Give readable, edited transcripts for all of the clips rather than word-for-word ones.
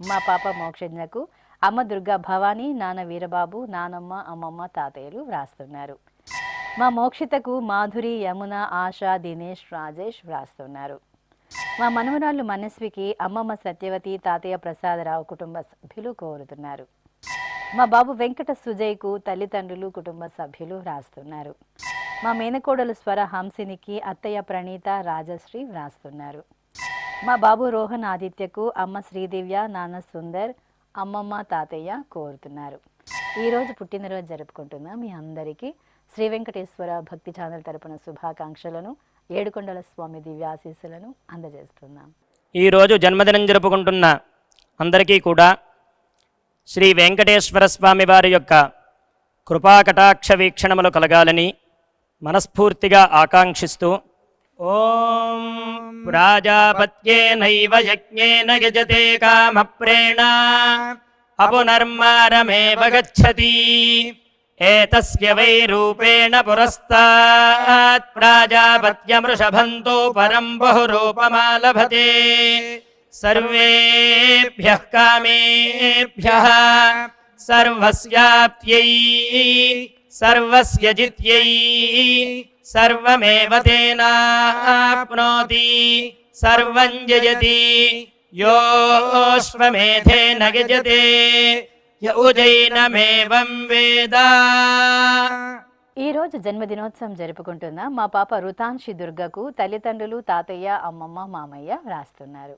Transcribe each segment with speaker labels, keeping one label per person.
Speaker 1: మా పాప మోక్షజ్ఞకు అమ్మ దుర్గా భవానీ, నాన్న వీరబాబు, నానమ్మ, అమ్మమ్మ, తాతయ్యలు వ్రాస్తున్నారు. మా మోక్షితకు మాధురి, యమున, ఆశ, దినేష్, రాజేష్ వ్రాస్తున్నారు. మా మనవరాళ్ళు మనస్వికి అమ్మమ్మ సత్యవతి, తాతయ్య ప్రసాదరావు కుటుంబ సభ్యులు కోరుతున్నారు. మా బాబు వెంకట సుజయ్కు తల్లిదండ్రులు, కుటుంబ సభ్యులు వ్రాస్తున్నారు. మా మేనకోడలు స్వర హంసినికి అత్తయ్య ప్రణీత, రాజశ్రీ వ్రాస్తున్నారు. మా బాబు రోహన్ ఆదిత్యకు అమ్మ శ్రీదివ్య, నాన్న సుందర్, అమ్మమ్మ, తాతయ్య కోరుతున్నారు. ఈరోజు పుట్టినరోజు జరుపుకుంటున్న మీ అందరికీ శ్రీ వెంకటేశ్వర భక్తి ఛానల్ తరపున శుభాకాంక్షలను, ఏడుకొండల స్వామి దివ్యాశీస్సులను అందజేస్తున్నాం.
Speaker 2: ఈరోజు జన్మదినం జరుపుకుంటున్న అందరికీ కూడా శ్రీ వెంకటేశ్వర స్వామి వారి యొక్క కృపాకటాక్ష వీక్షణములు కలగాలని మనస్ఫూర్తిగా ఆకాంక్షిస్తూ ఓం ప్రాజాపత్యేనైవ యజ్ఞేన యజతే కామప్రేణ అపునర్మారమేవ గచ్చతి ఏతస్య వై రూపేణ పురస్తాత్ ప్రాజాపత్యమృషభంతో పరం బహురూపమాలభతే సర్వేభ్యః కామేభ్యః సర్వస్యాప్త్యై సర్వస్య జిత్యై సర్వమేవ తేనాప్నోతి సర్వం జయతి యోశ్వమేధేన గజతే యౌజైనమేవం వేద.
Speaker 1: ఈరోజు జన్మదినోత్సవం జరుపుకుంటున్న మా పాప రుతాంశి దుర్గకు తల్లిదండ్రులు, తాతయ్య, అమ్మమ్మ, మామయ్య వ్రాస్తున్నారు.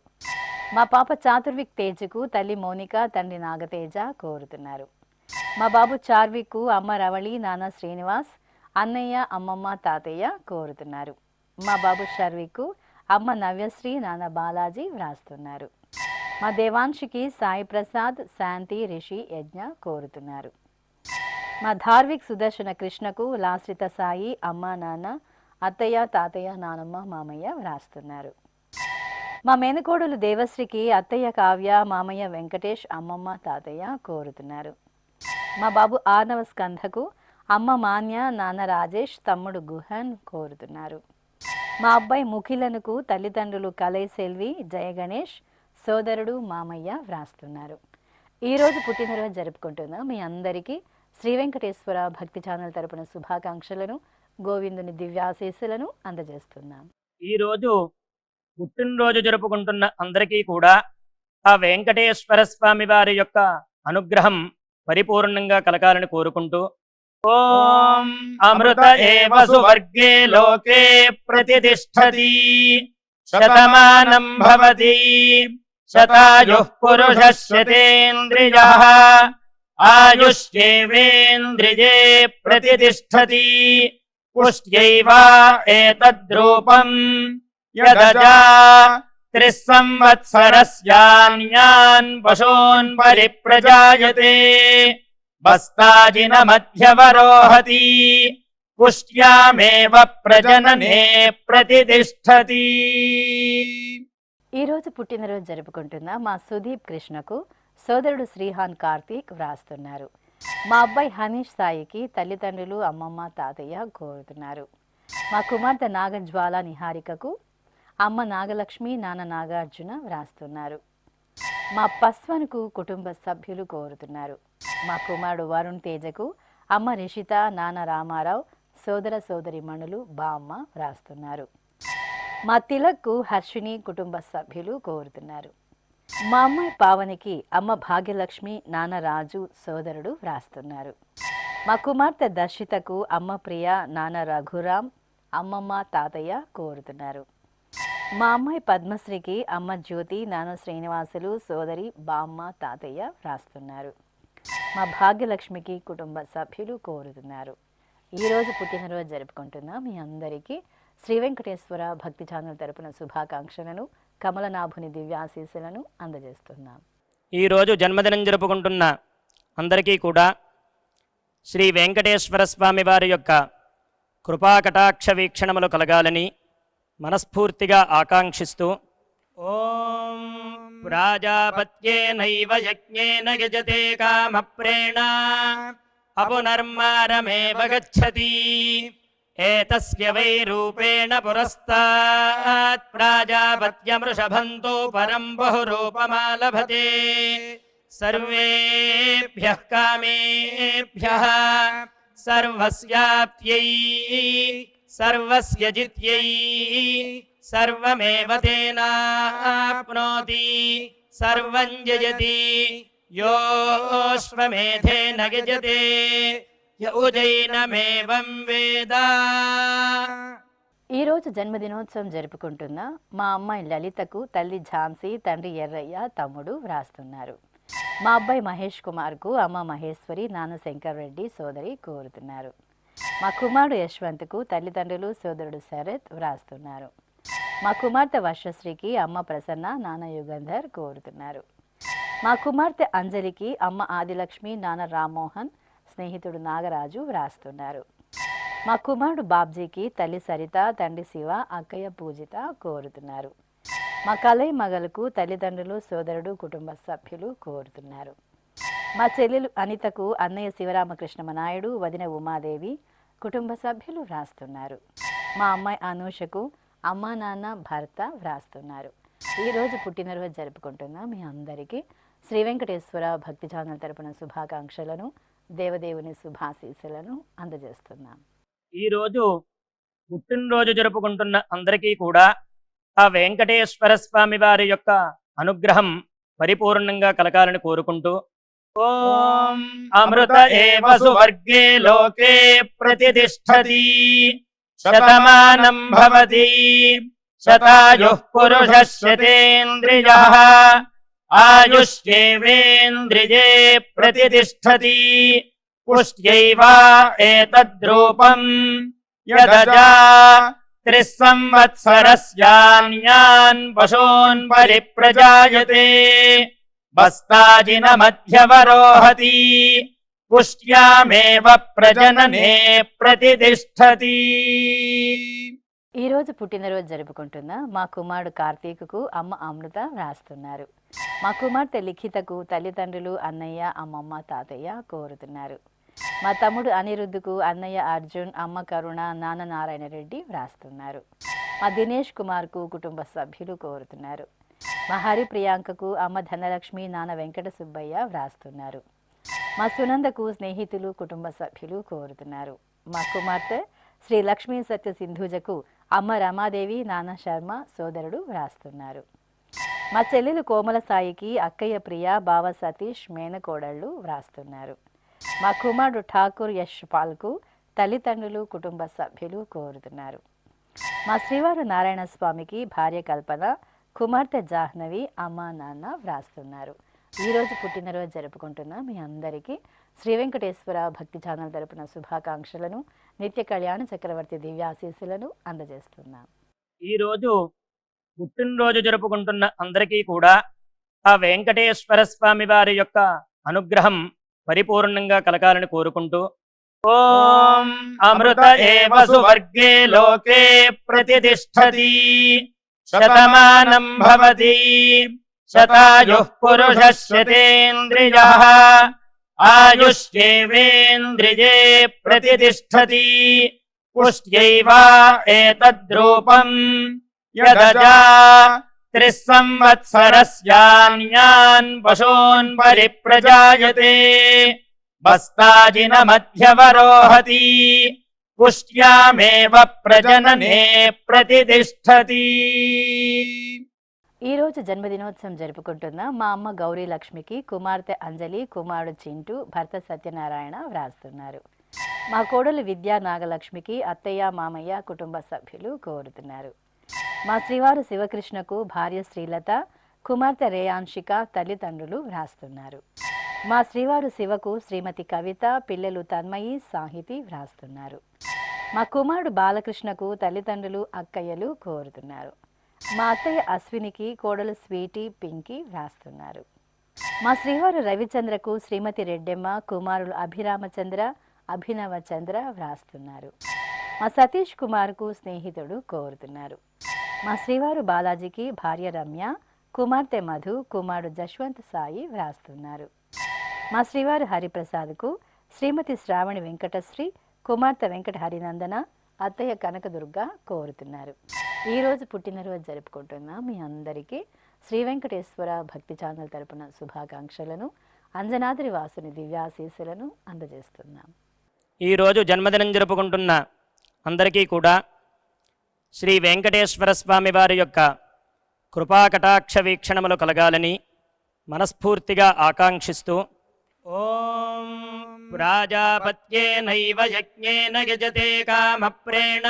Speaker 1: మా పాప చాతుర్విక్ తేజకు తల్లి మౌనిక, తండ్రి నాగతేజ కోరుతున్నారు. మా బాబు చార్విక్కు అమ్మ రవళి, నాన్న శ్రీనివాస్, అన్నయ్య, అమ్మమ్మ, తాతయ్య కోరుతున్నారు. మా బాబు షర్విక్కు అమ్మ నవ్యశ్రీ, నాన్న బాలాజీ వ్రాస్తున్నారు. మా దేవాంశికి సాయి ప్రసాద్, శాంతి, రిషి, యజ్ఞ కోరుతున్నారు. మా ధార్విక్ సుదర్శన కృష్ణకు లాశ్రిత సాయి, అమ్మ, నాన్న, అత్తయ్య, తాతయ్య, నానమ్మ, మామయ్య వ్రాస్తున్నారు. మా మేనకోడలు దేవశ్రీకి అత్తయ్య కావ్య, మామయ్య వెంకటేష్, అమ్మమ్మ, తాతయ్య కోరుతున్నారు. మా బాబు ఆర్నవ స్కంధకు అమ్మ మాన్య, నాన్న రాజేష్, తమ్ముడు గుహన్ కోరుతున్నారు. మా అబ్బాయి ముఖిలనుకు తల్లిదండ్రులు కలై సెల్వి, జయ గణేష్, సోదరుడు, మామయ్య వ్రాస్తున్నారు. ఈరోజు పుట్టినరోజు జరుపుకుంటున్న మీ అందరికీ శ్రీ వెంకటేశ్వర భక్తి ఛానల్ తరపున శుభాకాంక్షలను, గోవిందుని దివ్యాశీస్సులను అందజేస్తున్నాం.
Speaker 2: ఈరోజు పుట్టినరోజు జరుపుకుంటున్న అందరికీ కూడా ఆ వెంకటేశ్వర స్వామి వారి యొక్క అనుగ్రహం పరిపూర్ణంగా కలగాలని కోరుకుంటూ ఓం అమృత ఏవ సువర్గే లోకే ప్రతిష్ఠతి శతమానం భవతి శతాయుః పురుషః శతేంద్రియః ఆయుష్యేవేంద్రియే ప్రతిష్ఠతి పుష్ట్యైవ ఏతద్రూపం యదజా త్రిస్సంవత్సరస్యాన్యాన్ పశూన్ పరిప్రజాయతే బస్తాజిన మధ్యవరోహతి పుష్ట్యామేవ ప్రజననే ప్రతిష్ఠతి.
Speaker 1: ఈరోజు పుట్టినరోజు జరుపుకుంటున్న మా సుదీప్ కృష్ణకు సోదరుడు శ్రీహాన్ కార్తీక్ వ్రాస్తున్నారు. మా అబ్బాయి హనీష్ సాయికి తల్లిదండ్రులు, అమ్మమ్మ, తాతయ్య కోరుతున్నారు. మా కుమార్తె నాగజ్వాల నిహారికకు అమ్మ నాగలక్ష్మి, నాన్న నాగార్జున వ్రాస్తున్నారు. మా పస్వన్కు కుటుంబ సభ్యులు కోరుతున్నారు. మా కుమారుడు వరుణ్ తేజకు అమ్మ రిషిత, నాన్న రామారావు, సోదర సోదరిమణులు, బామ్మ వ్రాస్తున్నారు. మా తిలక్కు హర్షిని కుటుంబ సభ్యులు కోరుతున్నారు. మా అమ్మాయి పావనికి అమ్మ భాగ్యలక్ష్మి, నాన్న రాజు, సోదరుడు వ్రాస్తున్నారు. మా కుమార్తె దర్శితకు అమ్మ ప్రియ, నాన్న రఘురాం, అమ్మమ్మ, తాతయ్య కోరుతున్నారు. మా అమ్మాయి పద్మశ్రీకి అమ్మ జ్యోతి, నాన్న శ్రీనివాసులు, సోదరి, బామ్మ, తాతయ్య వ్రాస్తున్నారు. మా భాగ్యలక్ష్మికి కుటుంబ సభ్యులు కోరుతున్నారు. ఈరోజు పుట్టినరోజు జరుపుకుంటున్న మీ అందరికీ శ్రీ వెంకటేశ్వర భక్తి ఛానల్ తరపున శుభాకాంక్షలను, కమలనాభుని దివ్యాశీస్సులను అందజేస్తున్నాం.
Speaker 2: ఈరోజు జన్మదినం జరుపుకుంటున్న అందరికీ కూడా శ్రీ వెంకటేశ్వర స్వామి వారి యొక్క కృపాకటాక్ష వీక్షణములు కలగాలని మనస్ఫూర్తిగా ఆకాంక్షిస్తూ ఓం ప్రాజాపత్యేనైవ యజ్ఞేన యజతే కామప్రేణ అపునర్మారమేవ గచ్చతి एतस्य वै रूपेण पुरस्तात् प्राजापत्यमृषभन्तो परं बहुरूपमालभते सर्वेभ्यः कामेभ्यः सर्वस्याप्त्यै सर्वस्य जित्यै सर्वमेव तेनाप्नोति सर्वं जयति योऽश्वमेधेन यजते य उजैनमेवं वेद।
Speaker 1: ఈ రోజు జన్మదినోత్సవం జరుపుకుంటున్న మా అమ్మాయి లలితకు తల్లి ఝాన్సీ, తండ్రి ఎర్రయ్య, తమ్ముడు వ్రాస్తున్నారు. మా అబ్బాయి మహేష్ కుమార్కు అమ్మ మహేశ్వరి, నాన్న శంకర్ రెడ్డి, సోదరి కోరుతున్నారు. మా కుమారుడు యశ్వంత్కు తల్లిదండ్రులు, సోదరుడు శరత్ వ్రాస్తున్నారు. మా కుమార్తె వర్షశ్రీకి అమ్మ ప్రసన్న, నాన్న యుగంధర్ కోరుతున్నారు. మా కుమార్తె అంజలికి అమ్మ ఆదిలక్ష్మి, నాన్న రామ్మోహన్, స్నేహితుడు నాగరాజు వ్రాస్తున్నారు. మా కుమారుడు బాబ్జీకి తల్లి సరిత, తండ్రి శివ, అక్కయ్య పూజిత కోరుతున్నారు. మా కలయి మగలకు తల్లిదండ్రులు, సోదరుడు, కుటుంబ సభ్యులు కోరుతున్నారు. మా చెల్లెలు అనితకు అన్నయ్య శివరామకృష్ణ నాయుడు, వదిన ఉమాదేవి, కుటుంబ సభ్యులు వ్రాస్తున్నారు. మా అమ్మాయి అనూషకు అమ్మా, నాన్న, భర్త వ్రాస్తున్నారు. ఈరోజు పుట్టినరోజు జరుపుకుంటున్న మీ అందరికీ శ్రీ వెంకటేశ్వర భక్తి ఛానల్ తరపున శుభాకాంక్షలను, దేవదేవుని శుభాశీస్సులను అందజేస్తున్నాం.
Speaker 2: ఈరోజు పుట్టినరోజు జరుపుకుంటున్న అందరికీ కూడా ఆ వెంకటేశ్వర స్వామి వారి యొక్క అనుగ్రహం పరిపూర్ణంగా కలగాలని కోరుకుంటూ ఓం అమృత ఏవ సువర్గే లోకే ప్రతిష్ఠతి శతమానం భవతి శతాయుః పురుషः శతేంద్రియః ఆయుష్యేవేంద్రియే ప్రతిష్ఠతి పుష్ట్యైవ ఏతద్రూపం యదజా త్రిస్సంవత్సరస్యాన్యాన్ పశూన్ పరిప్రజాయతే బస్తాజిన మధ్యవరోహతి పుష్ట్యామేవ ప్రజననే ప్రతిష్ఠతి.
Speaker 1: ఈరోజు పుట్టినరోజు జరుపుకుంటున్న మా కుమారుడు కార్తీకుకు అమ్మ అమృత వ్రాస్తున్నారు. మా కుమార్తె లిఖితకు తల్లిదండ్రులు, అన్నయ్య, అమ్మమ్మ, తాతయ్య కోరుతున్నారు. మా తమ్ముడు అనిరుద్ధుకు అన్నయ్య అర్జున్, అమ్మ కరుణ, నాన్న నారాయణ రెడ్డి వ్రాస్తున్నారు. మా దినేష్ కుమార్కు కుటుంబ సభ్యులు కోరుతున్నారు. మా హరి ప్రియాంకకు అమ్మ ధనలక్ష్మి, నాన్న వెంకట సుబ్బయ్య వ్రాస్తున్నారు. మా సునందకు స్నేహితులు, కుటుంబ సభ్యులు కోరుతున్నారు. మా కుమార్తె శ్రీ లక్ష్మీ సత్య సింధూజకు అమ్మ రమాదేవి, నాన్న శర్మ, సోదరుడు వ్రాస్తున్నారు. మా చెల్లెలు కోమల సాయికి అక్కయ్య ప్రియ, బావ సతీష్, మేనకోడళ్ళు వ్రాస్తున్నారు. మా కుమారుడు ఠాకూర్ యశ్పాల్కు తల్లిదండ్రులు, కుటుంబ సభ్యులు కోరుతున్నారు. మా శ్రీవారు నారాయణ స్వామికి భార్య కల్పన, కుమార్తె జాహ్నవి, అమ్మ, నాన్న వ్రాస్తున్నారు. ఈరోజు పుట్టినరోజు జరుపుకుంటున్న మీ అందరికీ శ్రీ వెంకటేశ్వర భక్తి ఛానల్ తరపున శుభాకాంక్షలను, నిత్య కళ్యాణ చక్రవర్తి దివ్యాశీస్సులను అందజేస్తున్నాం.
Speaker 2: ఈరోజు పుట్టినరోజు జరుపుకుంటున్న అందరికీ కూడా ఆ వెంకటేశ్వర స్వామి వారి యొక్క అనుగ్రహం పరిపూర్ణంగా కలగాలని కోరుకుంటూ ఓం అమృత ఏవ సువర్గే లోకే ప్రతిష్ఠతి శతమానం భవతి శతాయుః పురుషः శతేంద్రియః ఆయుష్యేవేంద్రియే ప్రతిష్ఠతి పుష్ట్యైవ ఏతద్రూపం యదజా త్రిస్సంవత్సరస్యాన్యాన్ పశూన్ పరిప్రజాయతే బస్తాజిన మధ్యవరోహతి పుష్ట్యామేవ ప్రజననే ప్రతిష్ఠతి.
Speaker 1: ఈరోజు జన్మదినోత్సవం జరుపుకుంటున్న మా అమ్మ గౌరీ లక్ష్మికి కుమార్తె అంజలి, కుమారుడు చింటూ, భర్త సత్యనారాయణ వ్రాస్తున్నారు. మా కోడలు విద్యా నాగలక్ష్మికి అత్తయ్య, మామయ్య, కుటుంబ సభ్యులు కోరుతున్నారు. మా శ్రీవారు శివకృష్ణకు భార్య శ్రీలత, కుమార్తె రేయాంశిక, తల్లిదండ్రులు వ్రాస్తున్నారు. మా శ్రీవారు శివకు శ్రీమతి కవిత, పిల్లలు తన్మయి, సాహితి వ్రాస్తున్నారు. మా కుమారుడు బాలకృష్ణకు తల్లిదండ్రులు, అక్కయ్యలు కోరుతున్నారు. మా అత్తయ్య అశ్వినికి కోడలు స్వీటీ, పింకీ వ్రాస్తున్నారు. మా శ్రీవారు రవిచంద్రకు శ్రీమతి రెడ్డెమ్మ, కుమారులు అభిరామచంద్ర, అభినవ చంద్ర వ్రాస్తున్నారు. మా సతీష్ కుమార్కు స్నేహితుడు కోరుతున్నారు. మా శ్రీవారు బాలాజీకి భార్య రమ్య, కుమార్తె మధు, కుమారుడు జశ్వంత్ సాయి వ్రాస్తున్నారు. మా శ్రీవారు హరిప్రసాద్కు శ్రీమతి శ్రావణి వెంకటశ్రీ, కుమార్తె వెంకట హరినందన, అత్తయ్య కనకదుర్గ కోరుతున్నారు. ఈరోజు పుట్టినరోజు జరుపుకుంటున్న మీ అందరికీ శ్రీ వెంకటేశ్వర భక్తి ఛానల్ తరపున శుభాకాంక్షలను, అంజనాద్రి వాసుని దివ్యాశీస్సులను అందజేస్తున్నాం.
Speaker 2: ఈరోజు జన్మదినం జరుపుకుంటున్న అందరికీ కూడా శ్రీ వెంకటేశ్వర స్వామి వారి యొక్క కృపాకటాక్ష వీక్షణములు కలగాలని మనస్ఫూర్తిగా ఆకాంక్షిస్తూ ఓం ప్రాజాపత్యేనైవ యజ్ఞేన యజతే కామప్రేణ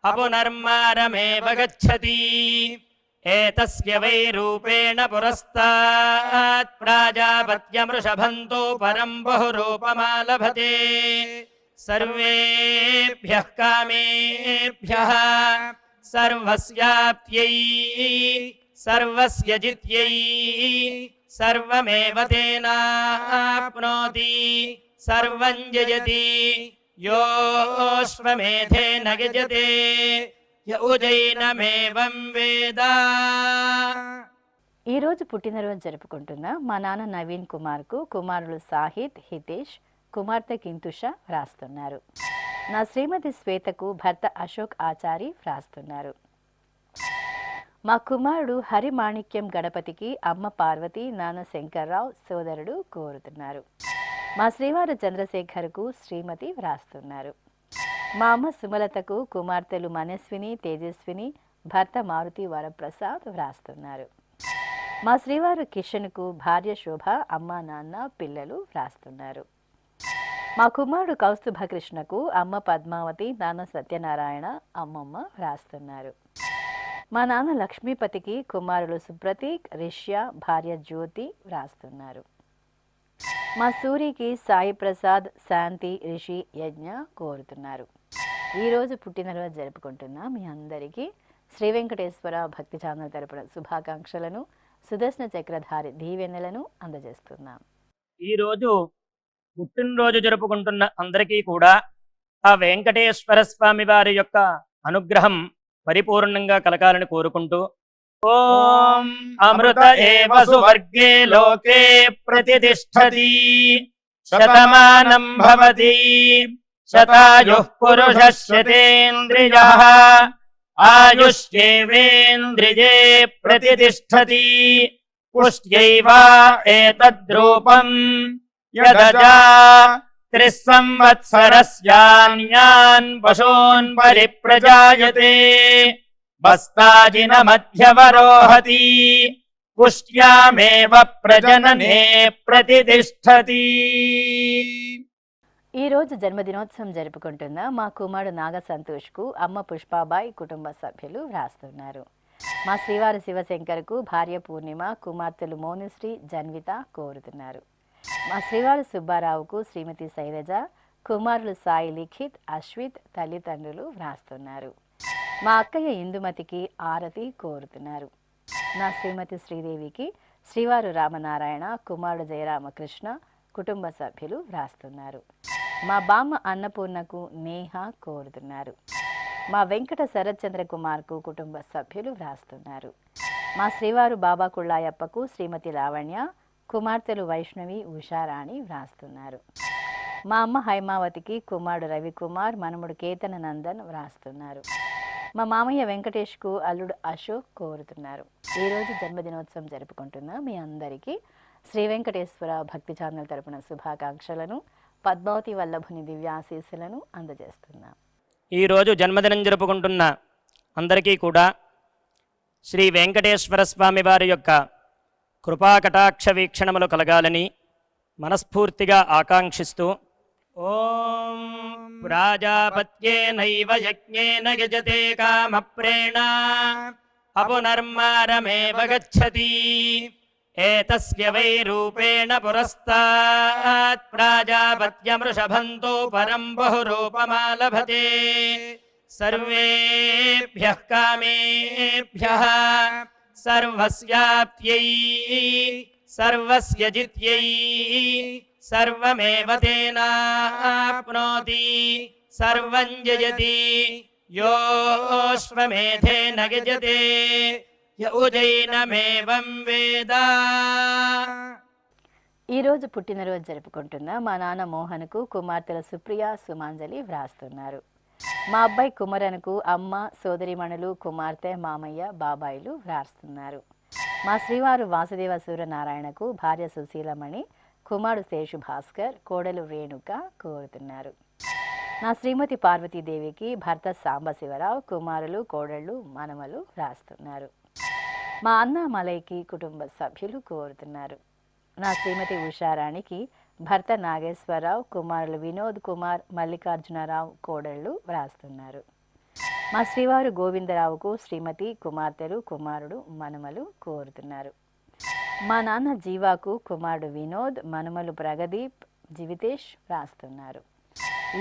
Speaker 2: అపునర్మారమేవ గచ్చతి ఏతస్య వై రూపేణ పురస్తాత్ ప్రాజాపత్యమృషభంతో పరం బహురూపమాలభతే సర్వేభ్యః కామేభ్యః సర్వస్యాప్త్యై సర్వస్య జిత్యై సర్వమేవ తేనాప్నోతి సర్వం జయతి యోశ్వమేధేన యజతే య ఉజైనమేవం వేద.
Speaker 1: ఈరోజు పుట్టినరోజు జరుపుకుంటున్న మా నాన్న నవీన్ కుమార్కు కుమారులు సాహిత్, హితేష్, కుమార్తె కింతుష వ్రాస్తున్నారు. నా శ్రీమతి శ్వేతకు భర్త అశోక్ ఆచారి వ్రాస్తున్నారు. మా కుమారుడు హరిమాణిక్యం గణపతికి అమ్మ పార్వతి, నాన్న శంకర్రావు సోదరుడు కోరుతున్నారు. మా శ్రీవారు చంద్రశేఖర్కు శ్రీమతి వ్రాస్తున్నారు. మా అమ్మ సుమలతకు కుమార్తెలు మనస్విని, తేజస్విని, భర్త మారుతి వరప్రసాద్ వ్రాస్తున్నారు. మా శ్రీవారు కిషన్కు భార్య శోభ, అమ్మ నాన్న పిల్లలు వ్రాస్తున్నారు. మా కుమారుడు కౌస్తుభకృష్ణకు అమ్మ పద్మావతి, నాన్న సత్యనారాయణ, అమ్మమ్మ వ్రాస్తున్నారు. మా నాన్న లక్ష్మీపతికి కుమారులు సుప్రతీక్, రిష్య, భార్య జ్యోతి వ్రాస్తున్నారు. మా సూరికి సాయి ప్రసాద్, శాంతి, రిషి, యజ్ఞ కోరుతున్నారు. ఈరోజు పుట్టినరోజు జరుపుకుంటున్న మీ అందరికీ శ్రీ వెంకటేశ్వర భక్తి ఛానల్ తరపున శుభాకాంక్షలను, సుదర్శన చక్రధారి దీవెనలను అందజేస్తున్నాం.
Speaker 2: ఈరోజు పుట్టినరోజు జరుపుకుంటున్న అందరికీ కూడా ఆ వెంకటేశ్వర స్వామి వారి యొక్క అనుగ్రహం పరిపూర్ణంగా కలగాలని కోరుకుంటూ ఓం అమృత ఏవ సువర్గే లోకే ప్రతిష్ఠతి శతమానం భవతి శతాయుః పురుషः శతేంద్రియః ఆయుష్యేవేంద్రియే ప్రతిష్ఠతి పుష్ట్యైవ ఏతద్రూపం యదజా త్రిస్సంవత్సరస్యాన్యాన్ పశూన్ పరిప్రజాయతే బస్తాజిన మధ్యవరోహతి పుష్ట్యామేవ ప్రజననే ప్రతిష్ఠతి.
Speaker 1: ఈరోజు జన్మదినోత్సవం జరుపుకుంటున్న మా కుమారుడు నాగ సంతోష్కు అమ్మ పుష్పాబాయ్, కుటుంబ సభ్యులు వ్రాస్తున్నారు. మా శ్రీవారు శివశంకర్కు భార్య పూర్ణిమ, కుమార్తెలు మోనుశ్రీ, జన్విత కోరుతున్నారు. మా శ్రీవారు సుబ్బారావుకు శ్రీమతి శైలజ, కుమారులు సాయి లిఖిత్, అశ్విత్ తల్లిదండ్రులు వ్రాస్తున్నారు. మా అక్కయ్య ఇందుమతికి ఆరతి కోరుతున్నారు. నా శ్రీమతి శ్రీదేవికి శ్రీవారు రామనారాయణ, కుమారుడు జయరామకృష్ణ, కుటుంబ సభ్యులు వ్రాస్తున్నారు. మా బామ్మ అన్నపూర్ణకు నేహ కోరుతున్నారు. మా వెంకట శరత్చంద్ర కుమార్కు కుటుంబ సభ్యులు వ్రాస్తున్నారు. మా శ్రీవారు బాబా కుళ్ళాయప్పకు శ్రీమతి లావణ్య, కుమార్తెలు వైష్ణవి, ఉషారాణి వ్రాస్తున్నారు. మా అమ్మ హైమావతికి కుమారుడు రవికుమార్, మనముడు కేతన నందన్ వ్రాస్తున్నారు. మా మామయ్య వెంకటేష్కు అల్లుడు అశోక్ కోరుతున్నారు. ఈరోజు జన్మదినోత్సవం జరుపుకుంటున్న మీ అందరికీ శ్రీ వెంకటేశ్వర భక్తి ఛానల్ తరపున శుభాకాంక్షలను, పద్మావతి వల్లభుని దివ్యాశీస్సులను అందజేస్తున్నాం.
Speaker 2: ఈరోజు జన్మదినం జరుపుకుంటున్న అందరికీ కూడా శ్రీ వెంకటేశ్వర స్వామి వారి యొక్క కృపాకటాక్ష వీక్షణములు కలగాలని మనస్ఫూర్తిగా ఆకాంక్షిస్తూ ఓం ప్రాజాపత్యేనైవ యజ్ఞేన యజతే కామప్రేణ అపునర్మారమేవ గచ్చతి ఏతస్య వై రూపేణ పురస్తాత్ ప్రాజాపత్యమృషభంతో పరం బహురూపమాలభతే సర్వేభ్యః కామేభ్యః సర్వస్యాప్త్యై సర్వస్య జిత్యై సర్వమేవ తేనాప్నోతి సర్వం జయతి యోశ్వమేధేన యజతే య ఉజైనమేవం వేద.
Speaker 1: ఈరోజు పుట్టినరోజు జరుపుకుంటున్న మా నాన్న మోహన్కు కుమార్తెల సుప్రియ, సుమాంజలి వ్రాస్తున్నారు. మా అబ్బాయి కుమరన్కు అమ్మ, సోదరిమణులు, కుమార్తె, మామయ్య, బాబాయిలు వ్రాస్తున్నారు. మా శ్రీవారు వాసుదేవ సూర్యనారాయణకు భార్య సుశీలమణి, కుమారుడు శేషు భాస్కర్, కోడలు రేణుక కోరుతున్నారు. నా శ్రీమతి పార్వతీదేవికి భర్త సాంబశివరావు, కుమారులు, కోడళ్ళు, మనమలు వ్రాస్తున్నారు. మా అన్న మలైకి కుటుంబ సభ్యులు కోరుతున్నారు. నా శ్రీమతి ఉషారాణికి భర్త నాగేశ్వరరావు, కుమారులు వినోద్ కుమార్, మల్లికార్జునరావు, కోడళ్ళు వ్రాస్తున్నారు. మా శ్రీవారు గోవిందరావుకు శ్రీమతి, కుమార్తెలు, కుమారుడు, మనమలు కోరుతున్నారు. మా నాన్న జీవాకు కుమారుడు వినోద్, మనుమలు ప్రగదీప్, జీవితేష్ వ్రాస్తున్నారు.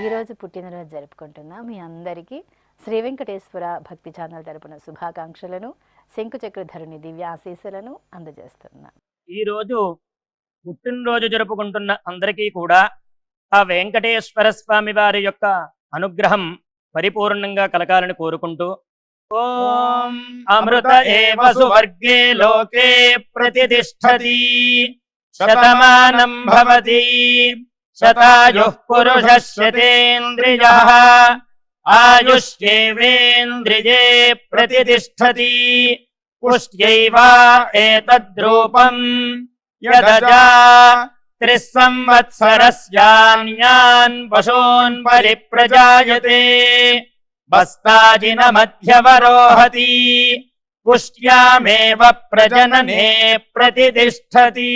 Speaker 1: ఈరోజు పుట్టినరోజు జరుపుకుంటున్న మీ అందరికీ శ్రీ వెంకటేశ్వర భక్తి ఛానల్ తరపున శుభాకాంక్షలను, శంకుచక్రధరుని దివ్య ఆశీస్సులను అందజేస్తున్నా.
Speaker 2: ఈరోజు పుట్టినరోజు జరుపుకుంటున్న అందరికీ కూడా ఆ వెంకటేశ్వర స్వామి వారి యొక్క అనుగ్రహం పరిపూర్ణంగా కలగాలని కోరుకుంటూ ఓం అమృత ఏవ సువర్గే లోకే ప్రతిష్ఠతి శతమానం భవతి శతాయుః పురుషः శతేంద్రియః ఆయుష్యేవేంద్రియే ప్రతిష్ఠతి పుష్ట్యైవ ఏతద్రూపం యదజా త్రిస్సంవత్సరస్యాన్యాన్ పశూన్ పరిప్రజాయతే బస్తాజిన మధ్యవరోహతి పుష్ట్యామేవ ప్రజననే ప్రతిష్ఠతి.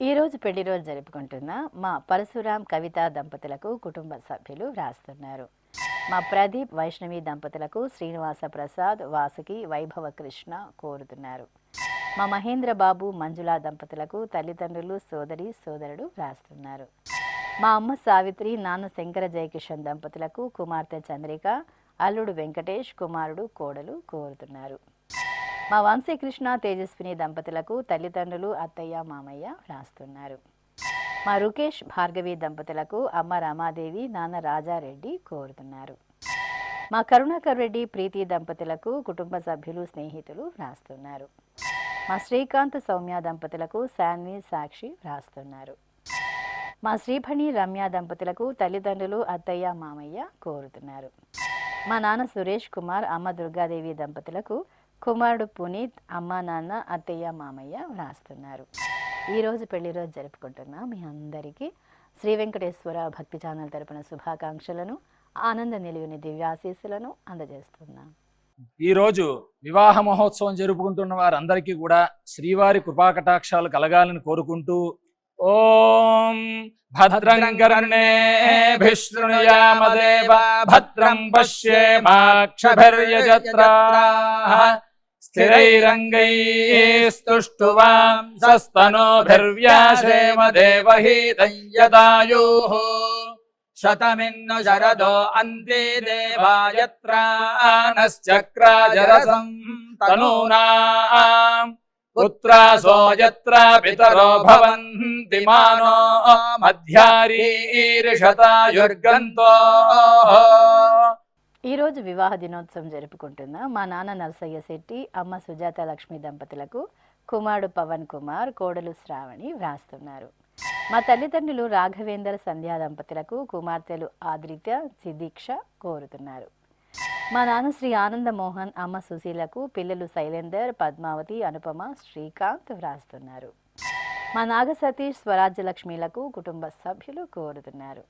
Speaker 1: ఈరోజు పెళ్లి రోజు జరుపుకుంటున్న మా పరశురాం కవిత దంపతులకు కుటుంబ సభ్యులు వ్రాస్తున్నారు. మా ప్రదీప్ వైష్ణవి దంపతులకు శ్రీనివాస ప్రసాద్, వాసుకి, వైభవ కృష్ణ కోరుతున్నారు. మా మహేంద్ర బాబు, మంజులా దంపతులకు తల్లిదండ్రులు, సోదరి, సోదరుడు వ్రాస్తున్నారు. మా అమ్మ సావిత్రి, నాన్న శంకర జయకిషన్ దంపతులకు కుమార్తె చంద్రిక, అల్లుడు వెంకటేష్, కుమారుడు, కోడలు కోరుతున్నారు. మా వంశీకృష్ణ, తేజస్విని దంపతులకు తల్లిదండ్రులు, అత్తయ్య, మామయ్య వ్రాస్తున్నారు. మా రుకేష్, భార్గవి దంపతులకు అమ్మ రామాదేవి, నాన్న రాజారెడ్డి కోరుతున్నారు. మా కరుణాకర్ రెడ్డి, ప్రీతి దంపతులకు కుటుంబ సభ్యులు, స్నేహితులు వ్రాస్తున్నారు. మా శ్రీకాంత్, సౌమ్య దంపతులకు శాన్వి, సాక్షి వ్రాస్తున్నారు. మా శ్రీఫణి, రమ్య దంపతులకు తల్లిదండ్రులు, అత్తయ్య, మామయ్య కోరుతున్నారు. మా నాన్న సురేష్ కుమార్, అమ్మ దుర్గాదేవి దంపతులకు కుమారుడు పునీత్, అమ్మ, నాన్న, అత్తయ్య, మామయ్య వ్రాస్తున్నారు. ఈరోజు పెళ్లి రోజు జరుపుకుంటున్న మీ అందరికీ శ్రీ వెంకటేశ్వర భక్తి ఛానల్ తరపున శుభాకాంక్షలను, ఆనంద నిలువుని దివ్యాశీస్సులను అందజేస్తున్నాం.
Speaker 3: ఈరోజు వివాహ మహోత్సవం జరుపుకుంటున్న వారందరికీ కూడా శ్రీవారి కృపాకటాక్షాలు కలగాలని కోరుకుంటూ ఓం భద్రం కర్ణేభిః శృణుయామదేవా భద్రం పశ్యేమాక్షభిర్యజత్రాః స్థిరైరంగైస్తుష్టువాంసస్తనోభిర్వ్యాసేమ దేవహీతం యదాయుః శతమిన్ను శరదో అంతే దేవాయత్రానశ్చక్రాజరసం తనూనాం పుత్రాసో యత్ర పితరో భవంతి మానో మధ్యారీర్షతాయుర్గంతో.
Speaker 1: ఈరోజు వివాహ దినోత్సవం జరుపుకుంటున్న మా నాన్న నరసయ్య శెట్టి, అమ్మ సుజాత లక్ష్మి దంపతులకు కుమారుడు పవన్ కుమార్, కోడలు శ్రావణి వ్రాస్తున్నారు. మా తల్లిదండ్రులు రాఘవేందర్, సంధ్యా దంపతులకు కుమార్తెలు ఆద్రిత్య, సిదీక్ష కోరుతున్నారు. మా నాన్న శ్రీ ఆనంద మోహన్, అమ్మ సుశీలకు పిల్లలు శైలేందర్, పద్మావతి, అనుపమ, శ్రీకాంత్ వ్రాస్తున్నారు. మా నాగ సతీష్, స్వరాజ్యలక్ష్మిలకు కుటుంబ సభ్యులు కోరుతున్నారు.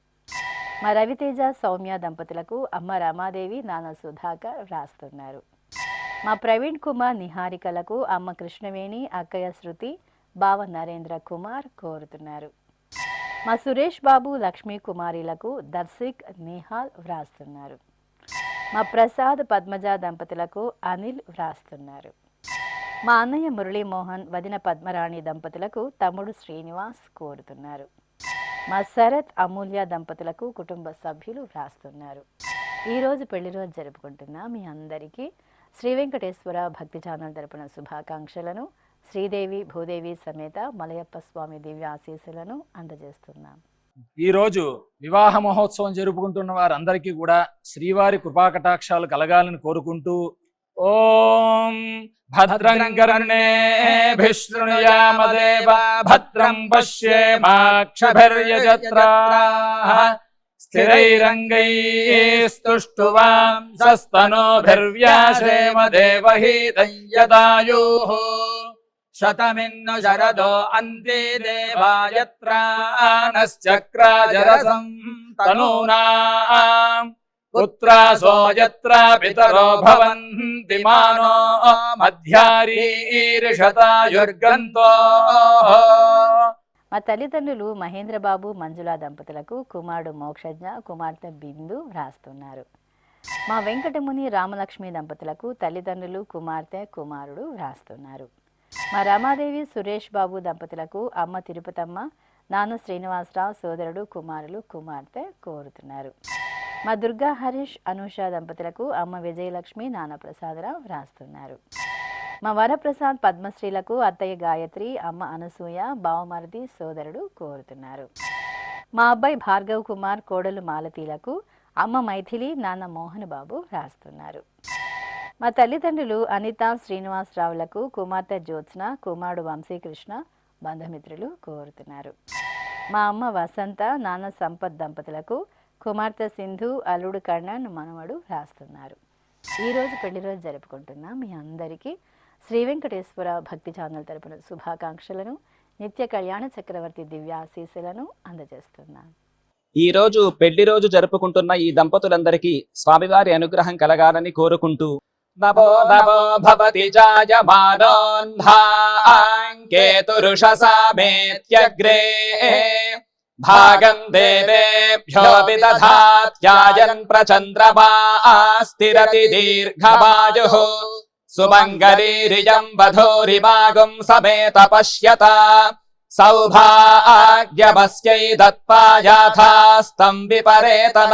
Speaker 1: మా రవితేజ, సౌమ్య దంపతులకు అమ్మ రమాదేవి, నాన్న సుధాకర్ వ్రాస్తున్నారు. మా ప్రవీణ్ కుమార్, నిహారికలకు అమ్మ కృష్ణవేణి, అక్కయ్య శృతి, బావ నరేంద్ర కుమార్ కోరుతున్నారు. మా సురేష్ బాబు, లక్ష్మీ కుమారిలకు దర్శిక్, నిహాల్ వ్రాస్తున్నారు. మా ప్రసాద్, పద్మజ దంపతులకు అనిల్ వ్రాస్తున్నారు. మా అన్నయ్య మురళీమోహన్, వదిన పద్మరాణి దంపతులకు తమ్ముడు శ్రీనివాస్ కోరుతున్నారు. మా శరత్, అమూల్య దంపతులకు కుటుంబ సభ్యులు వ్రాస్తున్నారు. ఈరోజు పెళ్లి రోజు జరుపుకుంటున్న మీ అందరికీ శ్రీ వెంకటేశ్వర భక్తి ఛానల్ తరపున శుభాకాంక్షలను, శ్రీదేవి భూదేవి సమేత మలయప్ప స్వామి దివ్య ఆశీస్సులను అందజేస్తున్నాం.
Speaker 3: ఈరోజు వివాహ మహోత్సవం జరుపుకుంటున్న వారందరికీ కూడా శ్రీవారి కృపాకటాక్షాలు కలగాలని కోరుకుంటూ ఓం భద్రం కర్ణేభిః శృణుయామదేవా భద్రం పశ్యేమాక్షభిర్యజత్రాః స్థిరైరంగైస్తుష్టువాం సస్తనోభిర్వ్యాసేమ దేవహీతం యదాయుః శతమిన్ను శరదో అంతే దేవాయత్రానశ్చక్రాజరసం తనూనాం పుత్రాసో యత్ర పితరో భవంతి మానో మధ్యారీర్షతాయుర్గంతో.
Speaker 1: మా తల్లిదండ్రులు మహేంద్రబాబు మంజులా దంపతులకు కుమారుడు మోక్షజ్ఞ, కుమార్తె బిందు వ్రాస్తున్నారు. మా వెంకటముని రామలక్ష్మి దంపతులకు తల్లిదండ్రులు కుమార్తె కుమారుడు వ్రాస్తున్నారు. మా రమాదేవి సురేష్ బాబు దంపతులకు అమ్మ తిరుపతమ్మ, నాన్న శ్రీనివాసరావు, సోదరుడు కుమారులు కుమార్తె కోరుతున్నారు. మా దుర్గా హరీష్ అనూష దంపతులకు అమ్మ విజయలక్ష్మి, నాన్న ప్రసాదరావు వ్రాస్తున్నారు. మా వరప్రసాద్ పద్మశ్రీలకు అత్తయ్య గాయత్రి, అమ్మ అనసూయ, బావమరిది, సోదరుడు కోరుతున్నారు. మా అబ్బాయి భార్గవ్ కుమార్, కోడలు మాలతీలకు అమ్మ మైథిలి, నాన్న మోహన్ బాబు వ్రాస్తున్నారు. మా తల్లిదండ్రులు అనిత శ్రీనివాసరావులకు కుమార్తె జ్యోత్స్న, కుమారుడు వంశీకృష్ణ, బంధుమిత్రులు కోరుతున్నారు. మా అమ్మ వసంత, నాన్న సంపత్ దంపతులకు కుమార్తె సింధు, అల్లుడు కర్ణన్, మనవడు వ్రాస్తున్నారు. ఈరోజు పెళ్లి రోజు జరుపుకుంటున్న మీ అందరికీ శ్రీ వెంకటేశ్వర భక్తి ఛానల్ తరపున శుభాకాంక్షలను, నిత్య కళ్యాణ చక్రవర్తి దివ్యాశీస్సులను అందజేస్తున్నాను.
Speaker 4: ఈ రోజు పెళ్లి రోజు జరుపుకుంటున్న ఈ దంపతులందరికీ స్వామివారి అనుగ్రహం కలగాలని కోరుకుంటూ నభో నభో భవతి జాయమానోన్ధాంకేతురుషసామేత్యగ్రే భాగం దేవేభ్యో విదధాత్యాయన్ ప్రచంద్రమాస్థిరతి దీర్ఘమాయుః సుమంగళీరియం వధూరిమాగం సమేత పశ్యత సౌభాగ్యమస్యై దత్పాయాథాస్తం విపరేతన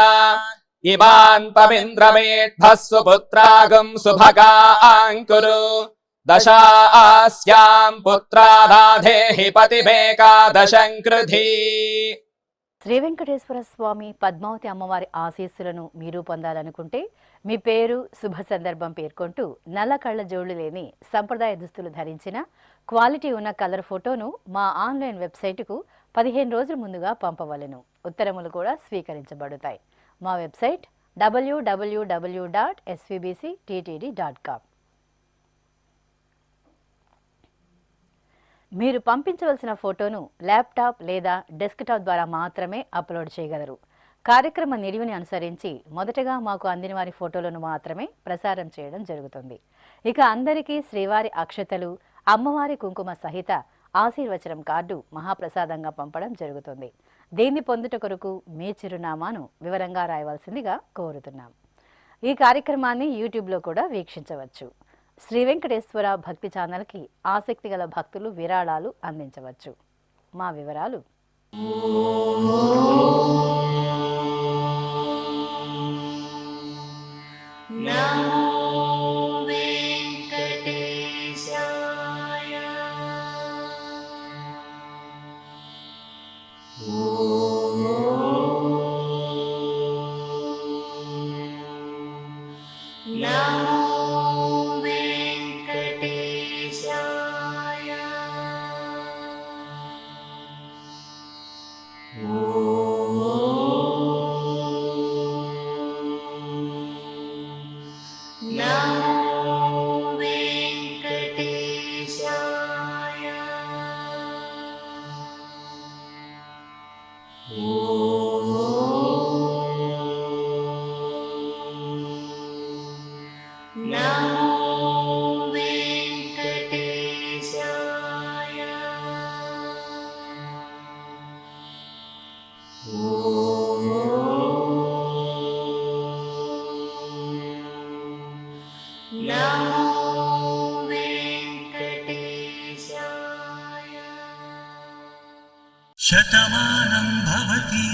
Speaker 4: ఇమాన్ పవింద్రమేఢ్భః సుపుత్రాగం సుభగాంకురు దశాస్యాం పుత్రాదాధేహి పతిమేకాదశం కృధి.
Speaker 1: శ్రీ వెంకటేశ్వర స్వామి పద్మావతి అమ్మవారి ఆశీస్సులను మీరు పొందాలనుకుంటే మీ పేరు, శుభ సందర్భం పేర్కొంటూ నల్ల కళ్ళ జోళ్లు లేని సంప్రదాయ దుస్తులు ధరించిన క్వాలిటీ ఉన్న కలర్ ఫోటోను మా ఆన్లైన్ వెబ్సైటుకు 15 రోజుల ముందుగా పంపవలెను. ఉత్తరములు కూడా స్వీకరించబడతాయి. మా వెబ్సైట్ www.svbcttd.com. మీరు పంపించవలసిన ఫోటోను ల్యాప్టాప్ లేదా డెస్క్టాప్ ద్వారా మాత్రమే అప్లోడ్ చేయగలరు. కార్యక్రమ నిడివిని అనుసరించి మొదటగా మాకు అందిన వారి ఫోటోలను మాత్రమే ప్రసారం చేయడం జరుగుతుంది. ఇక అందరికీ శ్రీవారి అక్షతలు, అమ్మవారి కుంకుమ సహిత ఆశీర్వచనం కార్డు మహాప్రసాదంగా పంపడం జరుగుతుంది. దీన్ని పొందుట కొరకు మీ చిరునామాను వివరంగా రాయవలసిందిగా కోరుతున్నాం. ఈ కార్యక్రమాన్ని యూట్యూబ్లో కూడా వీక్షించవచ్చు. శ్రీ వెంకటేశ్వర భక్తి ఛానల్కి ఆసక్తి గల భక్తులు విరాళాలు అందించవచ్చు. మా వివరాలు:
Speaker 5: శతమానం భవతి